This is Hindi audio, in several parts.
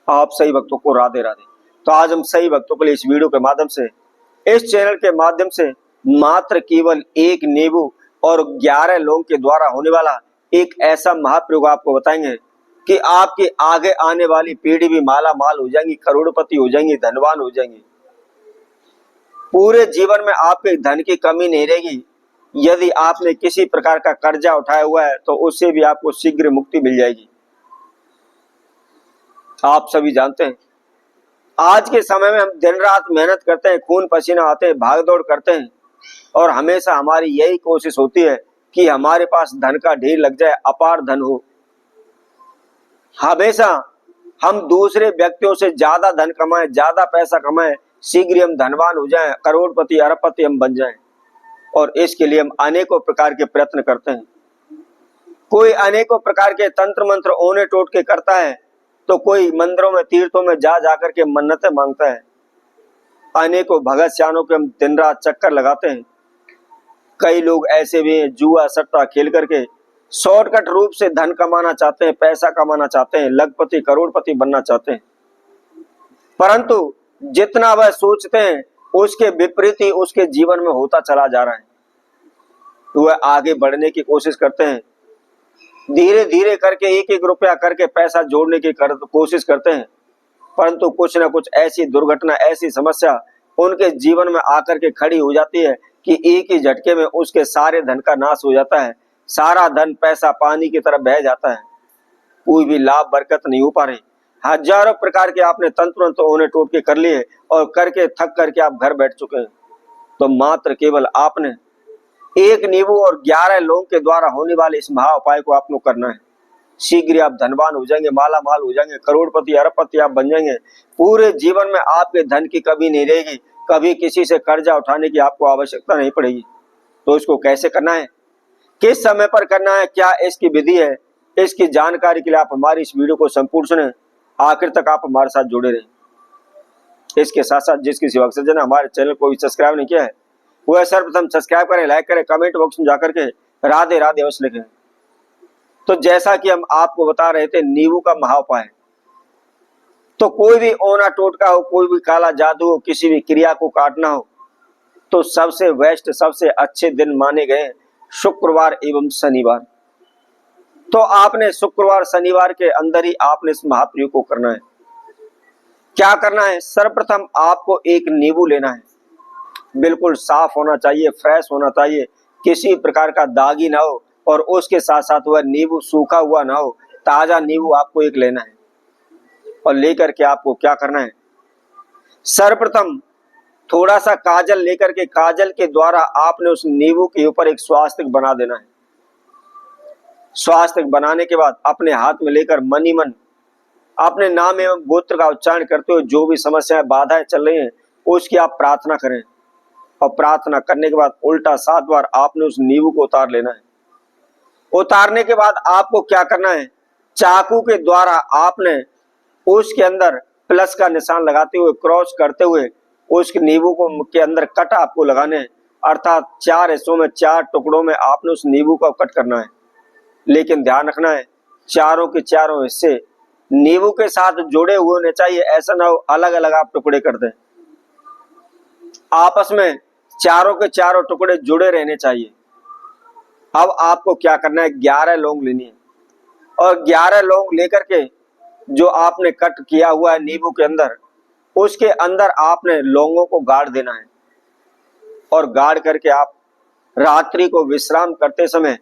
आप सही भक्तों को राधे राधे। तो आज हम सही भक्तों के लिए इस वीडियो के माध्यम से, इस चैनल के माध्यम से मात्र केवल एक नींबू और 11 लौंग के द्वारा होने वाला एक ऐसा महाप्रयोग आपको बताएंगे कि आपकी आगे आने वाली पीढ़ी भी माला माल हो जाएंगी, करोड़पति हो जाएंगी, धनवान हो जाएंगी। पूरे जीवन में आपके धन की कमी नहीं रहेगी। यदि आपने किसी प्रकार का कर्जा उठाया हुआ है तो उससे भी आपको शीघ्र मुक्ति मिल जाएगी। आप सभी जानते हैं आज के समय में हम दिन रात मेहनत करते हैं, खून पसीना आते हैं, भाग दौड़ करते हैं और हमेशा हमारी यही कोशिश होती है कि हमारे पास धन का ढेर लग जाए, अपार धन हो। हमेशा हम दूसरे व्यक्तियों से ज्यादा धन कमाएं, ज्यादा पैसा कमाएं, शीघ्र हम धनवान हो जाएं, करोड़पति अरबपति हम बन जाएं। और इसके लिए हम अनेकों प्रकार के प्रयत्न करते हैं। कोई अनेकों प्रकार के तंत्र मंत्र ओने टोट के करता है, तो कोई मंदिरों में तीर्थों में जा जाकर के मन्नतें मांगता है। अनेकों भगत सियानों के हम दिन रात चक्कर लगाते हैं। कई लोग ऐसे भी हैं जुआ सट्टा खेल करके शॉर्टकट रूप से धन कमाना चाहते हैं, पैसा कमाना चाहते हैं, लखपति करोड़पति बनना चाहते हैं, परंतु जितना वह सोचते हैं उसके विपरीत ही उसके जीवन में होता चला जा रहा है। तो वह आगे बढ़ने की कोशिश करते हैं, धीरे धीरे करके एक एक रुपया करके पैसा जोड़ने की कोशिश करते हैं, परंतु कुछ ना कुछ ऐसी दुर्घटना, ऐसी समस्या उनके जीवन में आकर के खड़ी हो जाती है कि एक ही झटके में उसके सारे धन का नाश हो जाता है। सारा धन पैसा पानी की तरफ बह जाता है, कोई भी लाभ बरकत नहीं हो पा रही। हजारों प्रकार के आपने तंत्र तो उन्हें टोट के कर लिए और करके थक करके आप घर बैठ चुके हैं। तो मात्र केवल आपने एक नींबू और 11 लौंग के द्वारा होने वाले इस महा उपाय को आपको करना है। शीघ्र आप धनवान हो जाएंगे, माला माल हो जाएंगे, करोड़पति अरबपति आप बन जाएंगे। पूरे जीवन में आपके धन की कभी नहीं रहेगी, कभी किसी से कर्जा उठाने की आपको आवश्यकता नहीं पड़ेगी। तो इसको कैसे करना है, किस समय पर करना है, क्या इसकी विधि है, इसकी जानकारी के लिए आप हमारी इस वीडियो को संपूर्ण सुने, आखिर तक आप हमारे साथ जुड़े रहें। इसके साथ साथ जिस किसी वक्त ने हमारे चैनल को भी सब्सक्राइब नहीं किया है वह सर्वप्रथम सब्सक्राइब करें, लाइक करें, कमेंट बॉक्स में जाकर के राधे राधे अवश्य लिखें। तो जैसा कि हम आपको बता रहे थे नींबू का महा उपाय, तो कोई भी ओना टोटका हो, कोई भी काला जादू हो, किसी भी क्रिया को काटना हो, तो सबसे बेस्ट, सबसे अच्छे दिन माने गए शुक्रवार एवं शनिवार। तो आपने शुक्रवार शनिवार के अंदर ही आपने इस महाप्रयोग को करना है। क्या करना है, सर्वप्रथम आपको एक नींबू लेना है, बिल्कुल साफ होना चाहिए, फ्रेश होना चाहिए, किसी प्रकार का दागी ना हो और उसके साथ साथ वह नींबू सूखा हुआ ना हो, ताजा नींबू आपको एक लेना है। और लेकर के आपको क्या करना है, सर्वप्रथम थोड़ा सा काजल लेकर के काजल के द्वारा आपने उस नींबू के ऊपर एक स्वास्तिक बना देना है। स्वास्तिक बनाने के बाद अपने हाथ में लेकर मनी मन अपने नाम एवं गोत्र का उच्चारण करते हुए जो भी समस्याएं बाधाएं चल रही हैं उसकी आप प्रार्थना करें। और प्रार्थना करने के बाद उल्टा 7 बार आपने उस नींबू को उतार लेना है। उतारने के बाद आपको क्या करना है, चाकू के द्वारा आपने उसके अंदर प्लस का निशान लगाते हुए, क्रॉस करते हुए उसके नींबू को के अंदर कट आपको लगाने हैं, अर्थात 4 हिस्सों में, 4 टुकड़ों में आपने उस नींबू को कट करना है। लेकिन ध्यान रखना है चारों के चारों हिस्से नींबू के साथ जुड़े हुए होने चाहिए, ऐसा ना हो अलग अलग आप टुकड़े कर दें। आपस में चारों के चारों टुकड़े जुड़े रहने चाहिए। अब आपको क्या करना है, 11 लौंग लेनी है और 11 लौंग लेकर के जो आपने कट किया हुआ है नींबू के अंदर, उसके अंदर आपने लौंगों को गाड़ देना है। और गाड़ करके आप रात्रि को विश्राम करते समय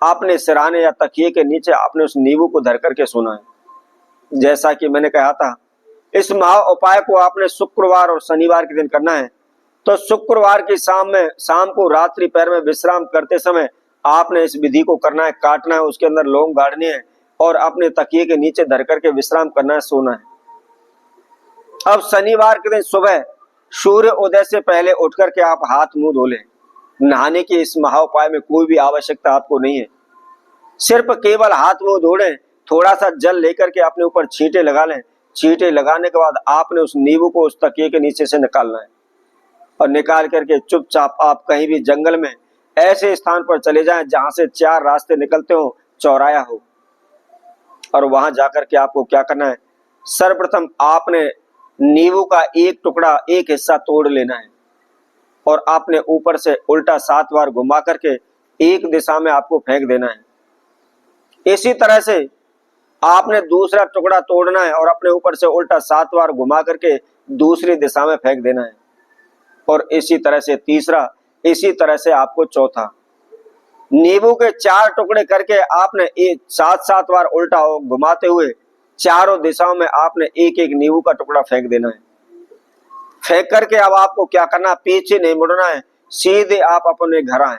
आपने सिरहाने या तकिए के नीचे आपने उस नींबू को धर करके सोना है। जैसा कि मैंने कहा था, इस महा उपाय को आपने शुक्रवार और शनिवार के दिन करना है। तो शुक्रवार की शाम को रात्रि पैर में विश्राम करते समय आपने इस विधि को करना है, काटना है, उसके अंदर लौंग गाड़नी है और अपने तकिए के नीचे धर करके विश्राम करना है, सोना है। अब शनिवार के दिन सुबह सूर्य उदय से पहले उठ करके आप हाथ मुंह धो लें। नहाने की इस महा उपाय में कोई भी आवश्यकता आपको नहीं है, सिर्फ केवल हाथ मुंह धोड़ें, थोड़ा सा जल लेकर के अपने ऊपर छींटे लगा लें। छींटे लगाने के बाद आपने उस नींबू को उस तकिए के नीचे से निकालना है और निकाल करके चुपचाप आप कहीं भी जंगल में ऐसे स्थान पर चले जाएं जहां से 4 रास्ते निकलते हो, चौराया हो, और वहां जाकर के आपको क्या करना है, सर्वप्रथम आपने नींबू का एक टुकड़ा, एक हिस्सा तोड़ लेना है और आपने ऊपर से उल्टा 7 बार घुमा करके एक दिशा में आपको फेंक देना है। इसी तरह से आपने दूसरा टुकड़ा तोड़ना है और अपने ऊपर से उल्टा 7 बार घुमा करके दूसरी दिशा में फेंक देना है, और इसी तरह से तीसरा, इसी तरह से आपको चौथा। नींबू के 4 टुकड़े करके आपने 7-7 बार उल्टा घुमाते हुए चारों दिशाओं में आपने एक एक नींबू का टुकड़ा फेंक देना है। फेंक करके अब आपको क्या करना, पीछे नहीं मुड़ना है, सीधे आप अपने घर आए।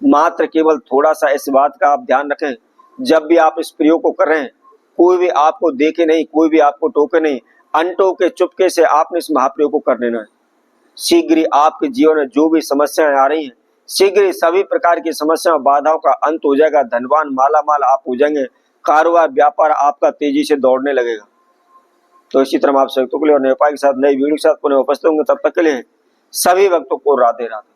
मात्र केवल थोड़ा सा इस बात का आप ध्यान रखें, जब भी आप इस प्रयोग को कर रहे हैं, कोई भी आपको देखे नहीं, कोई भी आपको टोके नहीं, अनटोके चुपके से आपने इस महाप्रयोग को कर लेना है। शीघ्र ही आपके जीवन में जो भी समस्याएं आ रही हैं, शीघ्र ही सभी प्रकार की समस्याओं बाधाओं का अंत हो जाएगा। धनवान माला माल आप हो जाएंगे। कारोबार व्यापार आपका तेजी से दौड़ने लगेगा। तो इसी तरह आप संयुक्तों के लिए और नेपाल के साथ नई वीडियो के साथ पुनः उपस्थित होंगे। तब तक के लिए सभी भक्तों को राधे राधे।